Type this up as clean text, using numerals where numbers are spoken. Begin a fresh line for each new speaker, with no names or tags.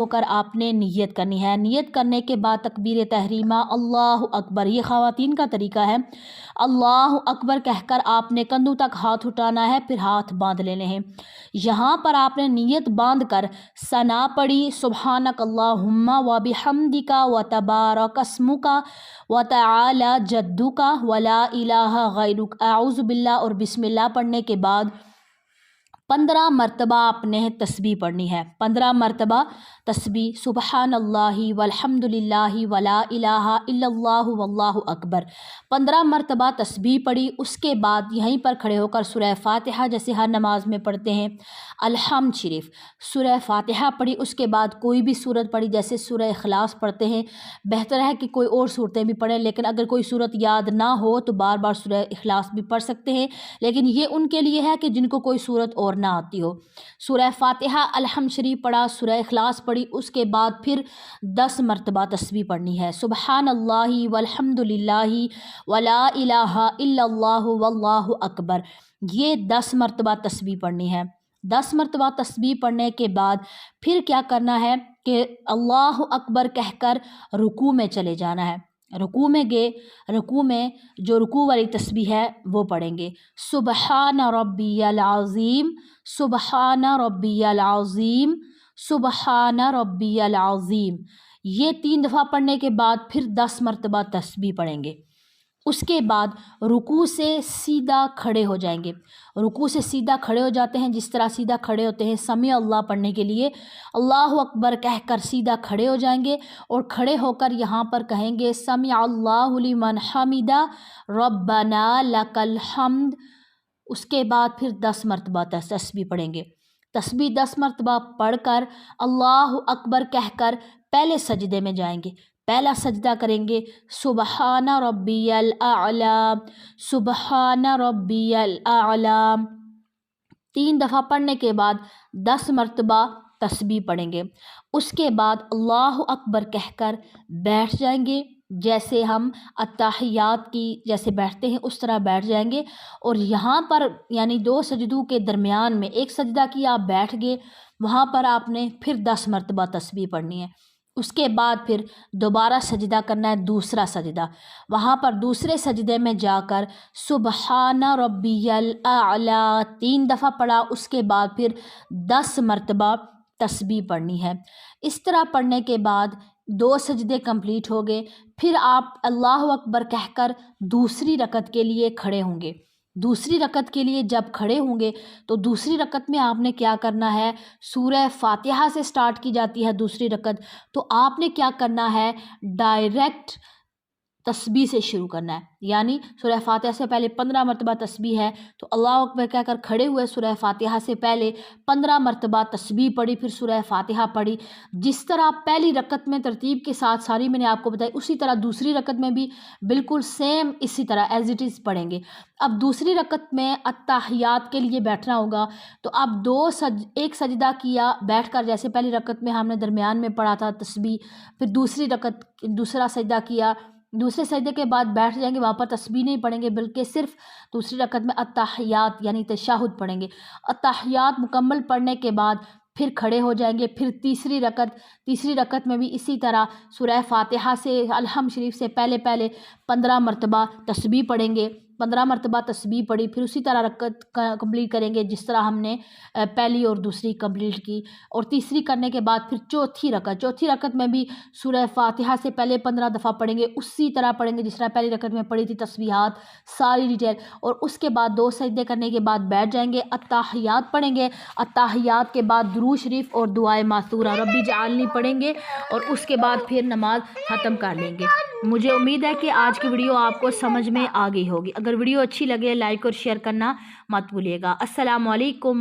होकर आपने नियत करनी है। नियत करने के बाद तकबीर तहरीमा अल्लाह अकबर, ये ख़वातीन का तरीका है। अल्लाह अकबर कहकर आपने कंधों तक हाथ उठाना है, फिर हाथ बांध लेने हैं। यहाँ पर आपने नियत बांध कर सना पढ़ी, सुबहानक अल्लाहुम्मा व बिहम्दिका व तबारक अस्मुका व तआला जद्दुका व ला इलाहा गैरुक अऊज़ु बिल्लाह और बिस्मिल्लाह पढ़ने के बाद 15 मरतबा आपने तस्बीह पढ़नी है। 15 मरतबा तस्बीह, सुबहानल्लाहि वल्हम्दुलिल्लाहि वला इलाहा इल्लल्लाहु वल्लाहु अकबर। 15 मरतबा तस्बीह पढ़ी। उसके बाद यहीं पर खड़े होकर सूरह फातिहा, जैसे हर नमाज में पढ़ते हैं, अल्हम्द शरीफ, सूरह फातिहा पढ़ी। उसके बाद कोई भी सूरत पढ़ी, जैसे सूरह इखलास पढ़ते हैं। बेहतर है कि कोई और सूरतें भी पढ़ें, लेकिन अगर कोई सूरत याद ना हो तो बार बार सूरह इखलास भी पढ़ सकते हैं, लेकिन ये उनके लिए है कि जिनको कोई सूरत और ना आती हो। सूरह फातिहा, अल्हम्द शरीफ पढ़ा, सूरह इखलास पढ़ी। उसके बाद फिर 10 मरतबा तस्बीह पढ़नी है, सुबहानल्लाहि वल्हम्दुलिल्लाहि वला इलाहा इल्लल्लाहु वल्लाहु अकबर। ये 10 मरतबा तस्बीह पढ़नी है। 10 मरतबा तस्बीह पढ़ने के बाद फिर क्या करना है कि अल्लाह अकबर कहकर रुकू में चले जाना है। रुकू में गए, रुकू में जो रुकू वाली तस्बीह है वो पढ़ेंगे, सुबहान रब्बियल अज़ीम, सुबहान रब्बियल अज़ीम, सुबहान रब्बियल अज़ीम। ये 3 दफ़ा पढ़ने के बाद फिर 10 मरतबा तस्बीह पढ़ेंगे। उसके बाद रुकू से सीधा खड़े हो जाएंगे। रुकू से सीधा खड़े हो जाते हैं, जिस तरह सीधा खड़े होते हैं समी अल्लाह पढ़ने के लिए, अल्लाहु अकबर कहकर सीधा खड़े हो जाएंगे और खड़े होकर यहाँ पर कहेंगे समी अल्लाहु लिमन हमिदा रब्बना लकल हम्द। उसके बाद फिर 10 मरतबा तस्बीह पढ़ेंगे। तस्बीह 10 मरतबा पढ़कर अल्लाहु अकबर कहकर पहले सजदे में जाएंगे। पहला सजदा करेंगे, सुबहाना रब्बियल आला, सुबहाना रब्बियल आला। 3 दफ़ा पढ़ने के बाद 10 मरतबा तस्बीह पढ़ेंगे। उसके बाद अल्लाहु अकबर कहकर बैठ जाएंगे, जैसे हम अत्ताहियात की जैसे बैठते हैं उस तरह बैठ जाएंगे। और यहाँ पर यानी 2 सजदों के दरमियान में एक सजदा किया, आप बैठ गए, वहाँ पर आपने फिर 10 मरतबा तस्बीह पढ़नी है। उसके बाद फिर दोबारा सजदा करना है, दूसरा सजदा। वहाँ पर दूसरे सजदे में जाकर सुबहाना रब्बियल आला 3 दफ़ा पढ़ा। उसके बाद फिर 10 मरतबा तस्बीह पढ़नी है। इस तरह पढ़ने के बाद 2 सजदे कंप्लीट हो गए। फिर आप अल्लाहु अकबर कहकर दूसरी रकत के लिए खड़े होंगे। दूसरी रकत के लिए जब खड़े होंगे तो दूसरी रकत में आपने क्या करना है, सूरह फातिहा से स्टार्ट की जाती है दूसरी रकत, तो आपने क्या करना है, डायरेक्ट तस्बीह से शुरू करना है। यानी सूरह फातिहा से पहले 15 मरतबा तस्बीह है तो अल्लाह अकबर कहकर खड़े हुए सूरह फातिहा से पहले 15 मरतबा तस्बीह पढ़ी, फिर सूरह फातिहा पढ़ी। जिस तरह पहली रकत में तरतीब के साथ सारी मैंने आपको बताई, उसी तरह दूसरी रकत में भी बिल्कुल सेम इसी तरह एज इट इज़ पढ़ेंगे। अब दूसरी रकत में अत्ताहियात के लिए बैठना होगा, तो अब एक सजदा किया बैठकर, जैसे पहली रकत में हमने दरमियान में पढ़ा था तस्बीह, फिर दूसरी रकत दूसरा सजदा किया, दूसरे सजदे के बाद बैठ जाएंगे, वहाँ पर तस्बीह नहीं पढ़ेंगे बल्कि सिर्फ दूसरी रकत में अत्ताहियात यानी तशहुद पढ़ेंगे। अत्ताहियात मुकम्मल पढ़ने के बाद फिर खड़े हो जाएंगे। फिर तीसरी रकत में भी इसी तरह सूरह फातिहा से अल्हम्द शरीफ से पहले 15 मरतबा तस्बीह पढ़ेंगे। 15 मरतबा तस्बीह पढ़ी, फिर उसी तरह रकत कंप्लीट करेंगे जिस तरह हमने पहली और दूसरी कंप्लीट की। और तीसरी करने के बाद फिर चौथी रकत में भी सूरह फातिहा से पहले 15 दफ़ा पढ़ेंगे, उसी तरह पढ़ेंगे जिस तरह पहली रकत में पढ़ी थी, तस्बीहात सारी डिटेल। और उसके बाद 2 सजदे करने के बाद बैठ जाएंगे, अत्ताहियात पढ़ेंगे। अत्ताहियात के बाद दुरूद शरीफ और दुआए मासूरा रब्बी जअलनी पढ़ेंगे और उसके बाद फिर नमाज ख़त्म कर लेंगे। मुझे उम्मीद है कि आज की वीडियो आपको समझ में आ गई होगी। अगर वीडियो अच्छी लगे लाइक और शेयर करना मत भूलिएगा। अस्सलाम वालेकुम।